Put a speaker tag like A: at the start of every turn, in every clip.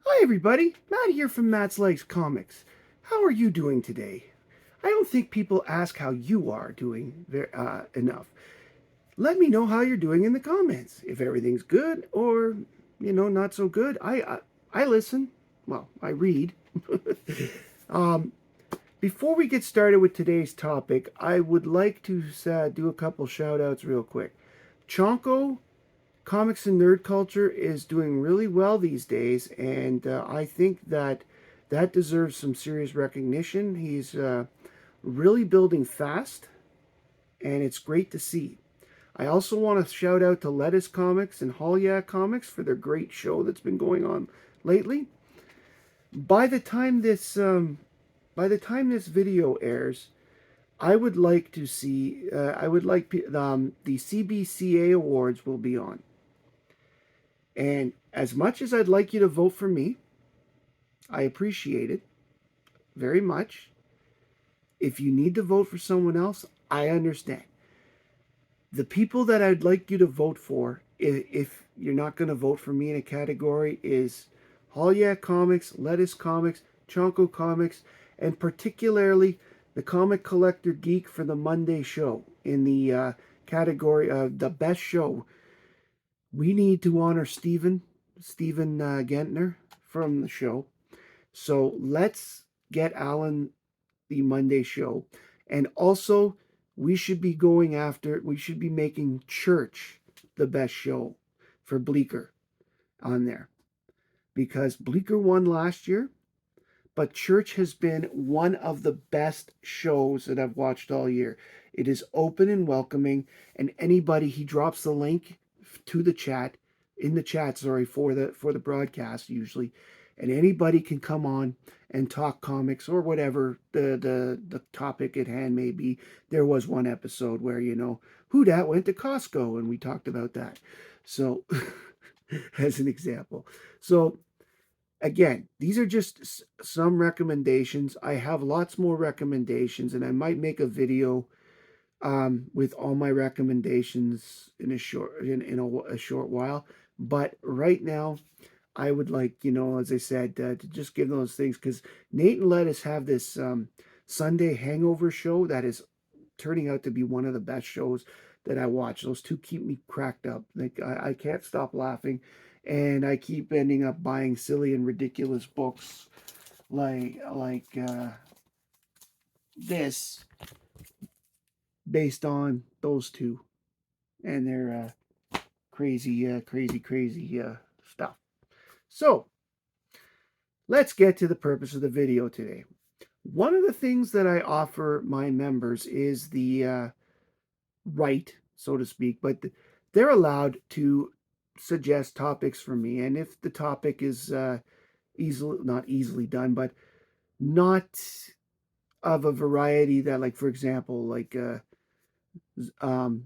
A: Hi everybody, Matt here from Matt's Likes Comics. How are you doing today? I don't think people ask how you are doing enough. Let me know how you're doing in the comments. If everything's good or, not so good. I listen. Well, I read. um, Before we get started with today's topic, I would like to do a couple shout outs real quick. Chonko Comics and Nerd Culture is doing really well these days, and I think that deserves some serious recognition. He's really building fast, and it's great to see. I also want to shout out to Lettuce Comics and Holyak Comics for their great show that's been going on lately. By the time this video airs, I would like to see. I would like the CBCA awards will be on. And as much as I'd like you to vote for me, I appreciate it very much. If you need to vote for someone else, I understand. The people that I'd like you to vote for, if you're not going to vote for me in a category, is Holyak Comics, Lettuce Comics, Chonko Comics, and particularly the Comic Collector Geek for the Monday show in the category of the best show. We need to honor Stephen Gentner from the show. So let's get Alan the Monday show. And also, we should be making Church the best show for Bleecker on there. Because Bleecker won last year, but Church has been one of the best shows that I've watched all year. It is open and welcoming, and anybody, he drops the link to the chat, in the chat, sorry, for the broadcast usually, and anybody can come on and talk comics or whatever the topic at hand may be. There was one episode where, who dat went to Costco, and we talked about that. So, as an example. So, again, these are just some recommendations. I have lots more recommendations, and I might make a video with all my recommendations in a short while. But right now, I would like, as I said, to just give those things, because Nate and Lettuce have this Sunday hangover show that is turning out to be one of the best shows that I watch. Those two keep me cracked up. Like I can't stop laughing, and I keep ending up buying silly and ridiculous books like this based on those two and their crazy stuff. So let's get to the purpose of the video today. One of the things that I offer my members is the right, so to speak, but they're allowed to suggest topics for me. And if the topic is not easily done, but not of a variety that, like, for example, like um,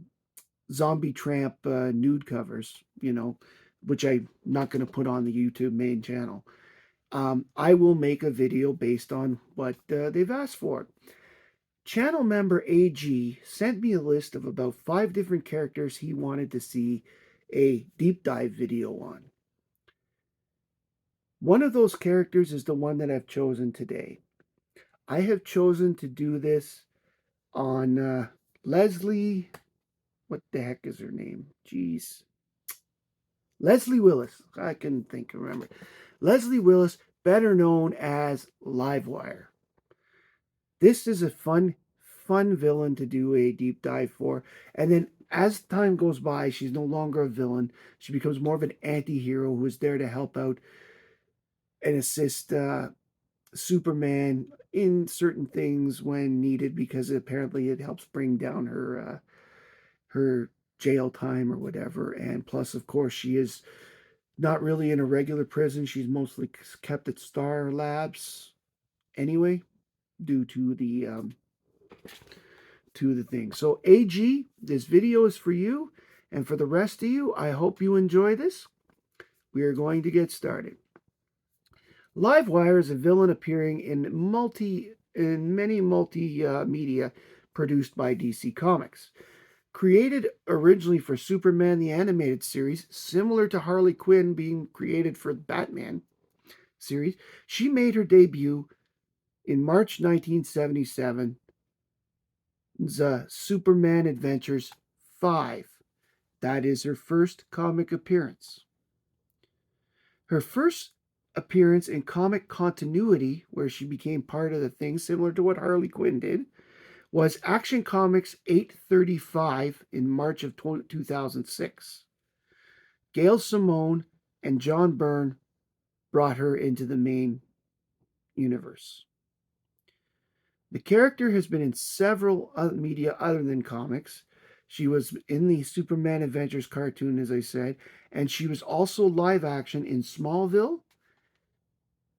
A: zombie tramp nude covers, which I'm not going to put on the YouTube main channel. I will make a video based on what they've asked for. Channel member AG sent me a list of about 5 different characters he wanted to see a deep dive video on. One of those characters is the one that I've chosen today. I have chosen to do this on Leslie. What the heck is her name? Jeez. Leslie Willis. I can remember. Leslie Willis, better known as Livewire. This is a fun villain to do a deep dive for. And then as time goes by, she's no longer a villain. She becomes more of an anti-hero who is there to help out and assist Superman in certain things when needed, because apparently it helps bring down her jail time or whatever. And plus, of course, she is not really in a regular prison. She's mostly kept at Star Labs anyway, due to the thing. So AG, this video is for you, and for the rest of you, I hope you enjoy this. We are going to get started. Livewire is a villain appearing in many multimedia produced by DC Comics. Created originally for Superman the Animated Series, similar to Harley Quinn being created for Batman, series. She made her debut in March 1977's Superman Adventures 5. That is her first comic appearance. Her first appearance in comic continuity, where she became part of the thing, similar to what Harley Quinn did, was Action Comics 835 in March of 2006. Gail Simone and John Byrne brought her into the main universe. The character has been in several media other than comics. She was in the Superman Adventures cartoon, as I said, and she was also live action in Smallville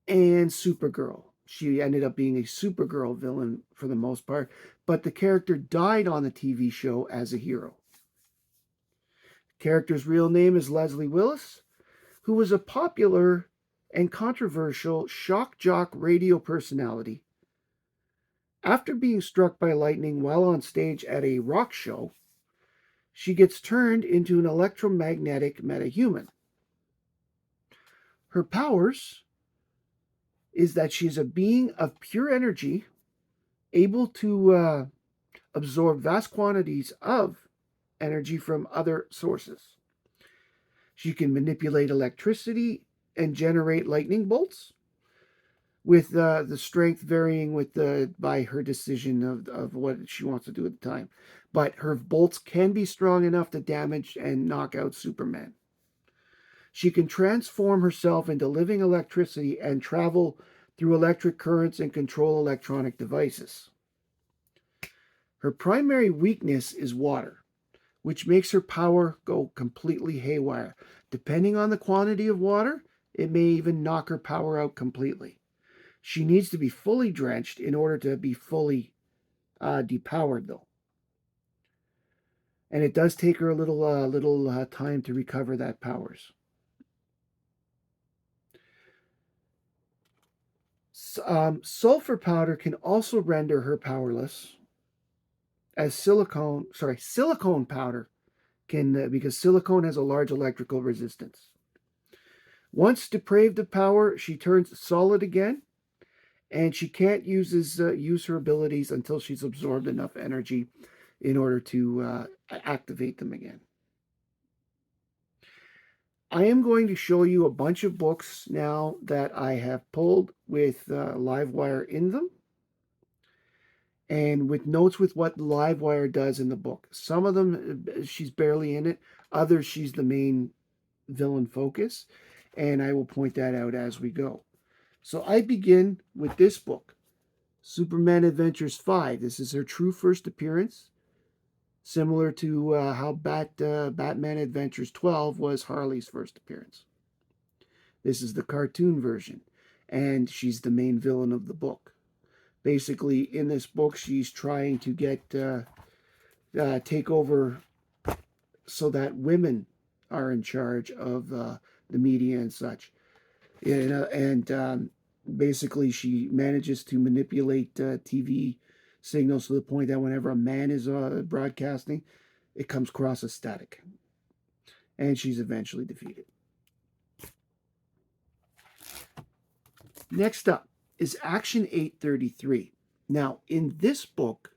A: and Supergirl. She ended up being a Supergirl villain for the most part, but the character died on the TV show as a hero. The character's real name is Leslie Willis, who was a popular and controversial shock jock radio personality. After being struck by lightning while on stage at a rock show, she gets turned into an electromagnetic metahuman. Her powers is that she's a being of pure energy, able to absorb vast quantities of energy from other sources. She can manipulate electricity and generate lightning bolts, with the strength varying by her decision of what she wants to do at the time. But her bolts can be strong enough to damage and knock out Superman. She can transform herself into living electricity and travel through electric currents and control electronic devices. Her primary weakness is water, which makes her power go completely haywire. Depending on the quantity of water, it may even knock her power out completely. She needs to be fully drenched in order to be fully depowered, though. And it does take her a little time to recover that powers. Sulfur powder can also render her powerless, as silicone powder can, because silicone has a large electrical resistance. Once deprived of power, she turns solid again, and she can't use her abilities until she's absorbed enough energy in order to activate them again. I am going to show you a bunch of books now that I have pulled with Livewire in them, and with notes with what Livewire does in the book. Some of them, she's barely in it. Others, she's the main villain focus, and I will point that out as we go. So I begin with this book, Superman Adventures 5. This is her true first appearance, similar to how Batman Adventures 12 was Harley's first appearance. This is the cartoon version, and she's the main villain of the book. Basically, in this book, she's trying to take over so that women are in charge of the media and such. And basically, she manages to manipulate TV signals to the point that whenever a man is broadcasting, it comes across as static. And she's eventually defeated. Next up is Action 833. Now, in this book,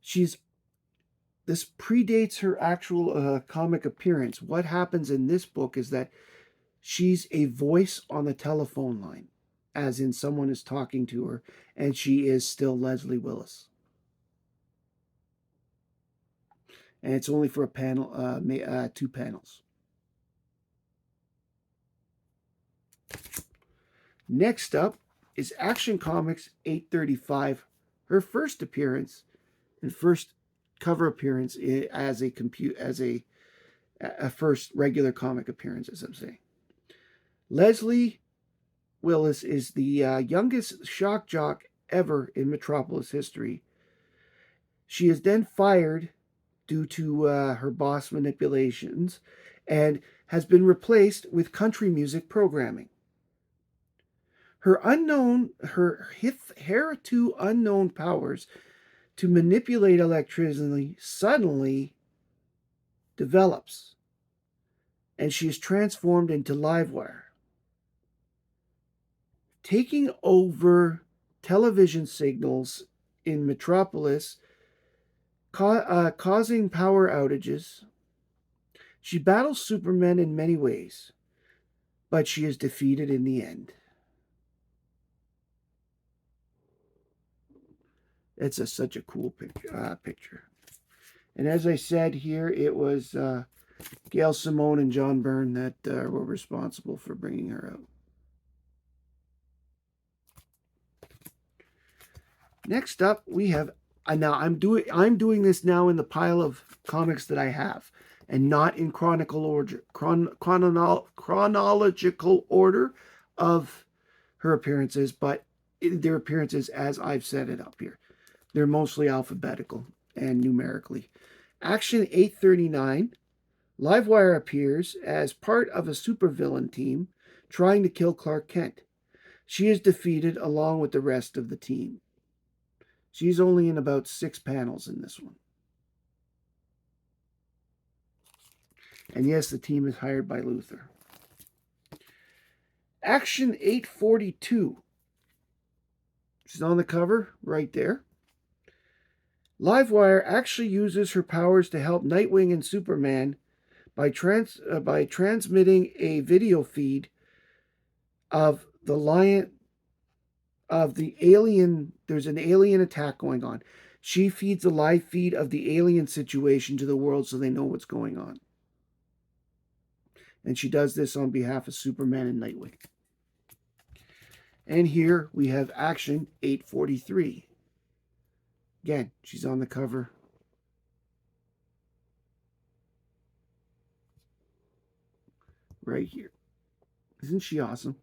A: this predates her actual comic appearance. What happens in this book is that she's a voice on the telephone line, as in someone is talking to her, and she is still Leslie Willis. And it's only for a panel, 2 panels. Next up is Action Comics 835, her first appearance and first cover appearance as a first regular comic appearance, as I'm saying. Leslie Willis is the youngest shock jock ever in Metropolis history. She is then fired due to her boss manipulations and has been replaced with country music programming. Her hitherto unknown powers to manipulate electricity suddenly develops, and she is transformed into Livewire. taking over television signals in Metropolis, causing power outages. She battles Superman in many ways, but she is defeated in the end. It's such a cool picture. And as I said here, it was Gail Simone and John Byrne that were responsible for bringing her out. Next up, we have now I'm doing this now in the pile of comics that I have, and not in chronological order of her appearances, but their appearances as I've set it up here. They're mostly alphabetical and numerically. Action 839. Livewire appears as part of a supervillain team trying to kill Clark Kent. She is defeated along with the rest of the team. She's only in about 6 panels in this one. And yes, the team is hired by Luthor. Action 842. She's on the cover right there. Livewire actually uses her powers to help Nightwing and Superman by transmitting a video feed of the alien. There's an alien attack going on. She feeds a live feed of the alien situation to the world so they know what's going on. And she does this on behalf of Superman and Nightwing. And here we have Action 843. Again, she's on the cover. Right here. Isn't she awesome?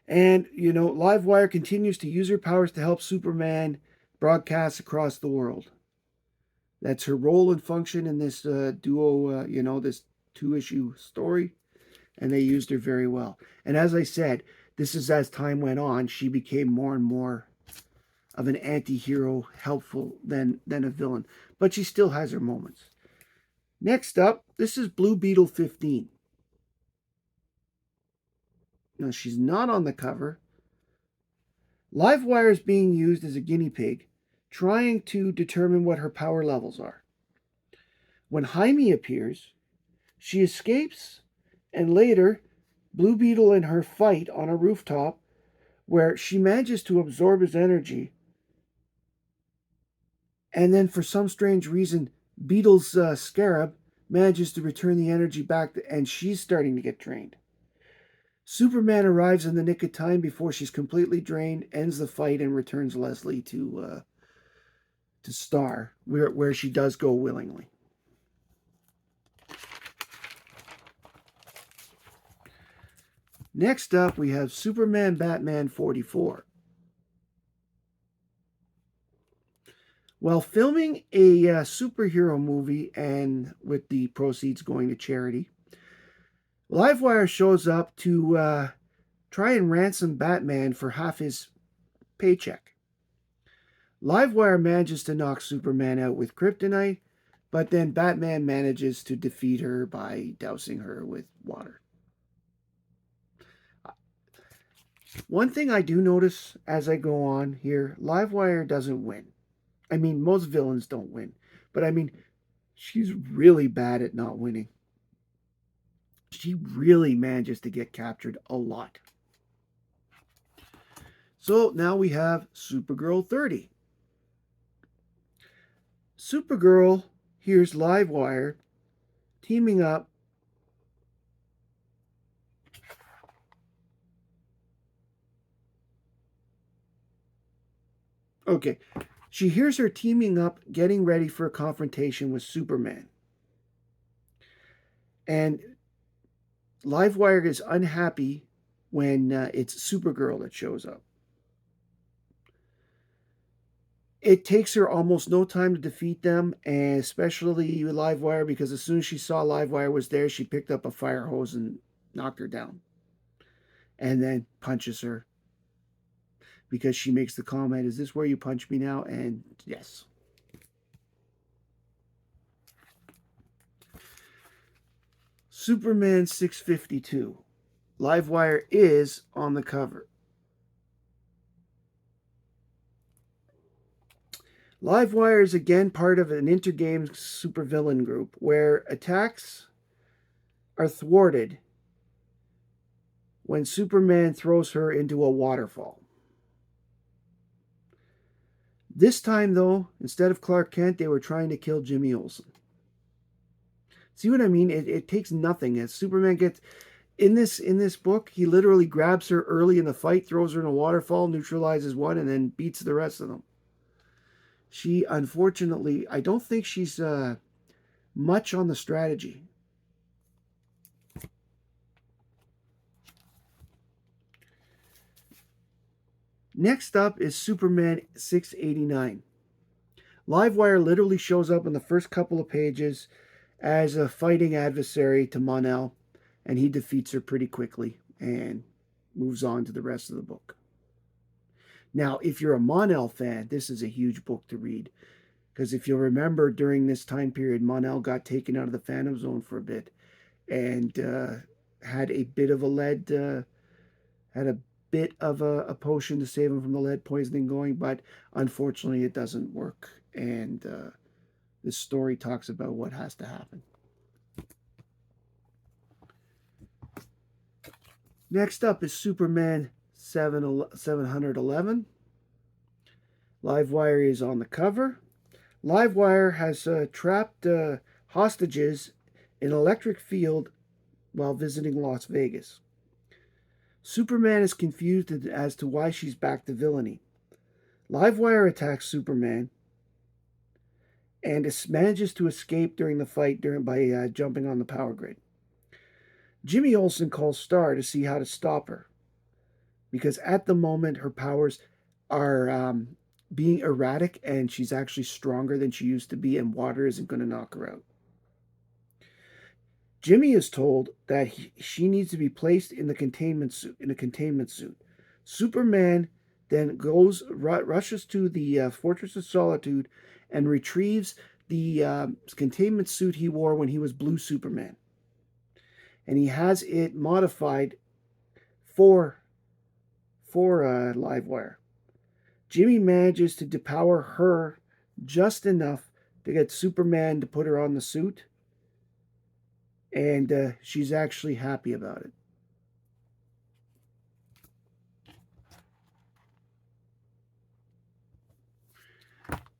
A: And, Livewire continues to use her powers to help Superman broadcast across the world. That's her role and function in this duo, this 2-issue story. And they used her very well. And as I said, this is as time went on, she became more and more of an anti-hero, helpful than a villain. But she still has her moments. Next up, this is Blue Beetle 15. Now, she's not on the cover. Livewire is being used as a guinea pig, trying to determine what her power levels are. When Jaime appears, she escapes, and later, Blue Beetle and her fight on a rooftop where she manages to absorb his energy. And then, for some strange reason, Beetle's scarab manages to return the energy back, and she's starting to get drained. Superman arrives in the nick of time before she's completely drained, ends the fight, and returns Leslie to Star, where she does go willingly. Next up, we have Superman Batman 44. While filming a superhero movie and with the proceeds going to charity, Livewire shows up to try and ransom Batman for half his paycheck. Livewire manages to knock Superman out with kryptonite, but then Batman manages to defeat her by dousing her with water. One thing I do notice as I go on here, Livewire doesn't win. I mean, most villains don't win. But I mean, she's really bad at not winning. She really manages to get captured a lot. So now we have Supergirl 30. Supergirl hears Livewire teaming up She hears her teaming up, getting ready for a confrontation with Superman. And Livewire is unhappy when it's Supergirl that shows up. It takes her almost no time to defeat them, and especially Livewire, because as soon as she saw Livewire was there, she picked up a fire hose and knocked her down. And then punches her. Because she makes the comment, "Is this where you punch me now?" And yes. Superman 652. Livewire is on the cover. Livewire is again part of an intergame supervillain group where attacks are thwarted when Superman throws her into a waterfall. This time, though, instead of Clark Kent, they were trying to kill Jimmy Olsen. See what I mean? It takes nothing. As Superman gets in this book, he literally grabs her early in the fight, throws her in a waterfall, neutralizes one, and then beats the rest of them. She, unfortunately, I don't think she's much on the strategy. Next up is Superman 689. Livewire literally shows up in the first couple of pages as a fighting adversary to Mon-El, and he defeats her pretty quickly and moves on to the rest of the book. Now, if you're a Mon-El fan, this is a huge book to read, because if you'll remember, during this time period, Mon-El got taken out of the Phantom Zone for a bit and had a bit of a potion to save him from the lead poisoning going, but unfortunately it doesn't work. And this story talks about what has to happen. Next up is Superman 711. Livewire is on the cover. Livewire has trapped hostages in an electric field while visiting Las Vegas. Superman is confused as to why she's back to villainy. Livewire attacks Superman and manages to escape during the fight by jumping on the power grid. Jimmy Olsen calls Star to see how to stop her, because at the moment her powers are being erratic and she's actually stronger than she used to be, and water isn't going to knock her out. Jimmy is told that she needs to be placed in a containment suit. Superman then rushes to the Fortress of Solitude and retrieves the containment suit he wore when he was Blue Superman. And he has it modified for Livewire. Jimmy manages to depower her just enough to get Superman to put her on the suit, and she's actually happy about it.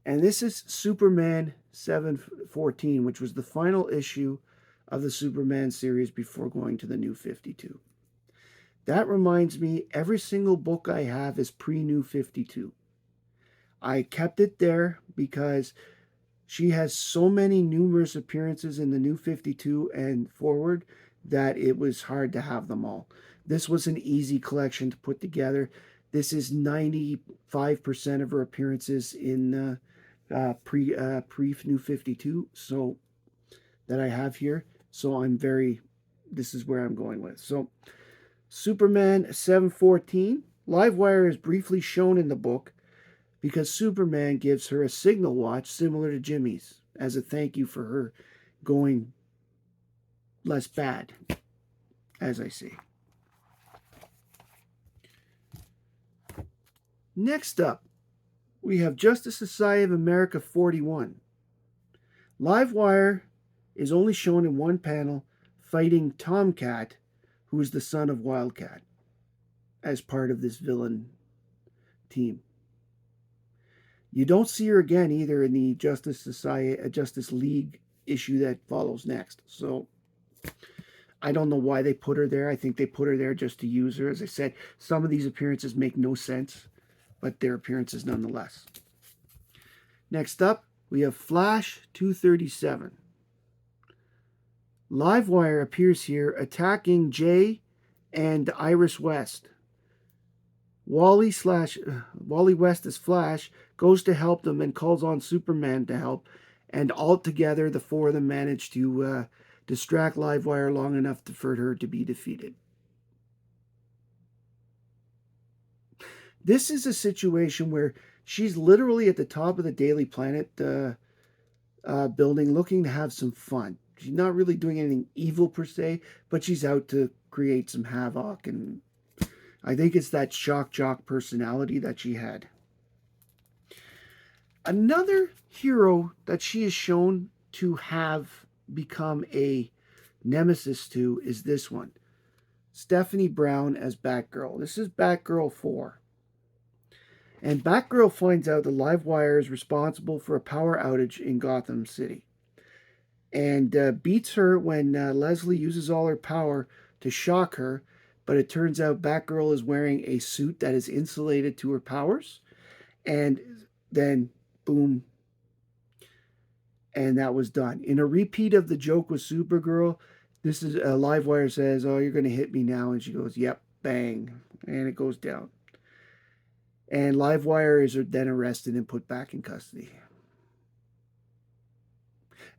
A: And this is Superman 714, which was the final issue of the Superman series before going to the New 52. That reminds me, every single book I have is pre-New 52. I kept it there because she has so many numerous appearances in the New 52 and forward that it was hard to have them all. This was an easy collection to put together. This is 95% of her appearances in pre-New 52, so that I have here. So this is where I'm going with. So Superman 714, Livewire is briefly shown in the book because Superman gives her a signal watch similar to Jimmy's as a thank you for her going less bad, as I say. Next up, we have Justice Society of America 41. Livewire is only shown in one panel fighting Tomcat, who is the son of Wildcat, as part of this villain team. You don't see her again either in the Justice League issue that follows next. So I don't know why they put her there. I think they put her there just to use her. As I said, some of these appearances make no sense, but they're appearances nonetheless. Next up, we have Flash 237. Livewire appears here attacking Jay and Iris West. Wally West as Flash goes to help them and calls on Superman to help, and all together the four of them manage to distract Livewire long enough for her to be defeated. This is a situation where she's literally at the top of the Daily Planet building looking to have some fun. She's not really doing anything evil per se, but she's out to create some havoc, and I think it's that shock jock personality that she had. Another hero that she is shown to have become a nemesis to is this one, Stephanie Brown as Batgirl. This is Batgirl 4. And Batgirl finds out the Livewire is responsible for a power outage in Gotham City, and beats her when Leslie uses all her power to shock her. But it turns out Batgirl is wearing a suit that is insulated to her powers. And then, boom, and that was done. In a repeat of the joke with Supergirl, this is Livewire says, "Oh, you're going to hit me now," and she goes, "Yep," bang, and it goes down. And Livewire is then arrested and put back in custody.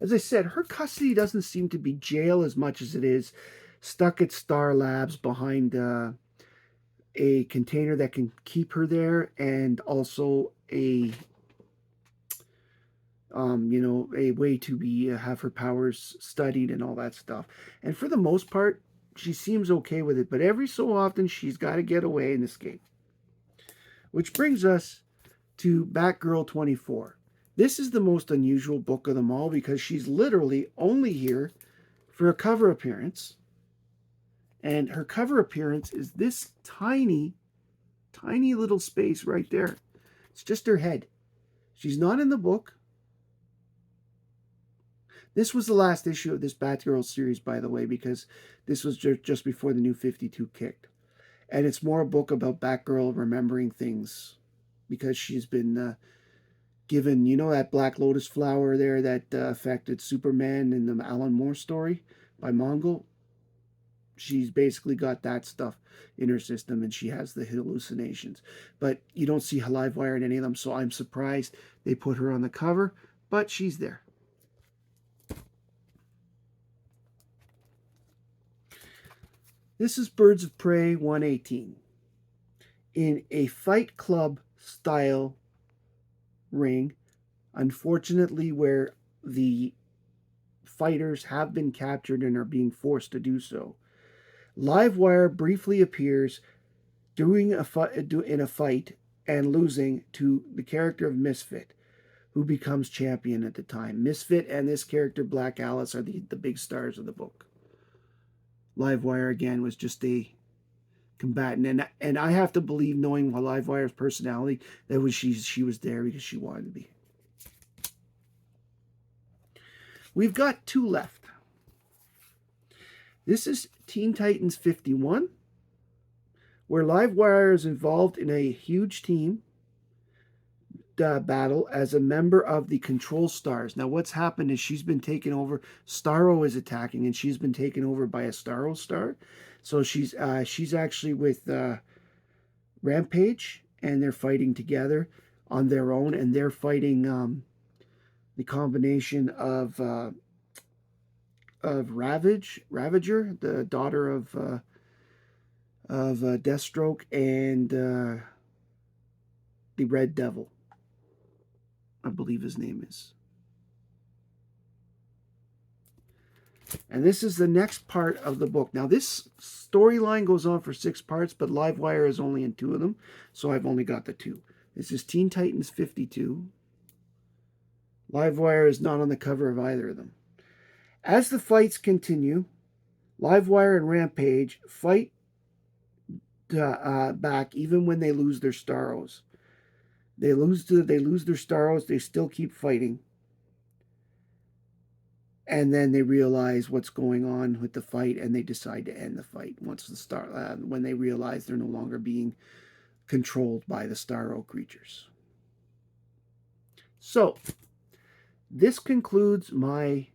A: As I said, her custody doesn't seem to be jail as much as it is stuck at Star Labs behind a container that can keep her there, and also a a way to be have her powers studied and all that stuff. And for the most part, she seems okay with it. But every so often, she's got to get away and escape. Which brings us to Batgirl 24. This is the most unusual book of them all because she's literally only here for a cover appearance. And her cover appearance is this tiny, tiny little space right there. It's just her head. She's not in the book. This was the last issue of this Batgirl series, by the way, because this was just before the new 52 kicked. And it's more a book about Batgirl remembering things because she's been given, that Black Lotus flower there that affected Superman in the Alan Moore story by Mongol. She's basically got that stuff in her system, and she has the hallucinations. But you don't see Livewire in any of them, so I'm surprised they put her on the cover, but she's there. This is Birds of Prey 118. In a Fight Club style ring, unfortunately where the fighters have been captured and are being forced to do so, Livewire briefly appears in a fight and losing to the character of Misfit, who becomes champion at the time. Misfit and this character, Black Alice, are the big stars of the book. Livewire, again, was just a combatant. And I have to believe, knowing Livewire's personality, that she was there because she wanted to be. We've got 2 left. This is Teen Titans 51, where Livewire is involved in a huge team battle as a member of the Control Stars. Now, what's happened is she's been taken over. Starro is attacking, and she's been taken over by a Starro star. So she's actually with Rampage, and they're fighting together on their own, and they're fighting the combination of Ravager, the daughter of Deathstroke, and the Red Devil, I believe his name is. And this is the next part of the book. Now, this storyline goes on for 6 parts, but Livewire is only in 2 of them, so I've only got the 2. This is Teen Titans 52. Livewire is not on the cover of either of them. As the fights continue, Livewire and Rampage fight back even when they lose their Starros. They lose their Starros, they still keep fighting. And then they realize what's going on with the fight, and they decide to end the fight when they realize they're no longer being controlled by the Starro creatures. So, this concludes my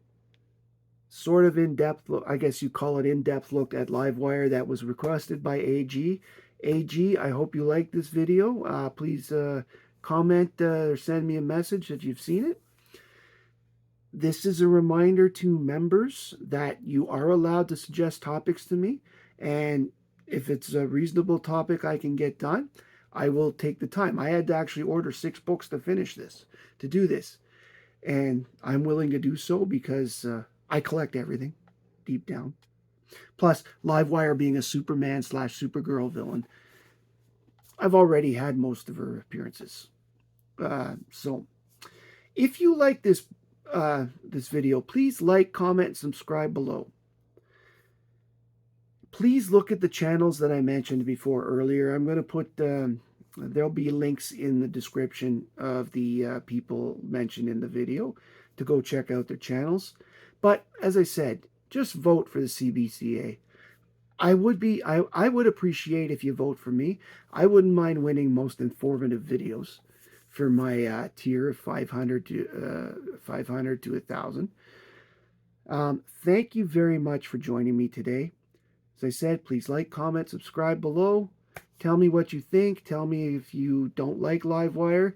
A: sort of in-depth look, I guess you call it in-depth look at Livewire that was requested by AG. AG, I hope you liked this video. Please comment or send me a message that you've seen it. This is a reminder to members that you are allowed to suggest topics to me, and if it's a reasonable topic I can get done, I will take the time. I had to actually order 6 books to finish this, to do this, and I'm willing to do so because I collect everything deep down. Plus, Livewire being a Superman slash Supergirl villain, I've already had most of her appearances. So, if you like this video, please like, comment, and subscribe below. Please look at the channels that I mentioned before earlier. I'm going to put there'll be links in the description of the people mentioned in the video to go check out their channels. But as I said, just vote for the CBCA. I would appreciate if you vote for me. I wouldn't mind winning most informative videos for my tier of 500 to 1,000. Thank you very much for joining me today. As I said, please like, comment, subscribe below. Tell me what you think. Tell me if you don't like Livewire.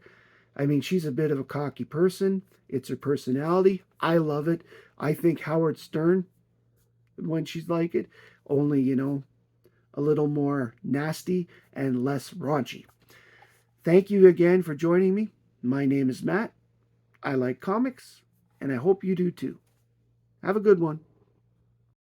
A: I mean, she's a bit of a cocky person. It's her personality. I love it. I think Howard Stern, when she's like it, only, you know, a little more nasty and less raunchy. Thank you again for joining me. My name is Matt. I like comics, and I hope you do too. Have a good one.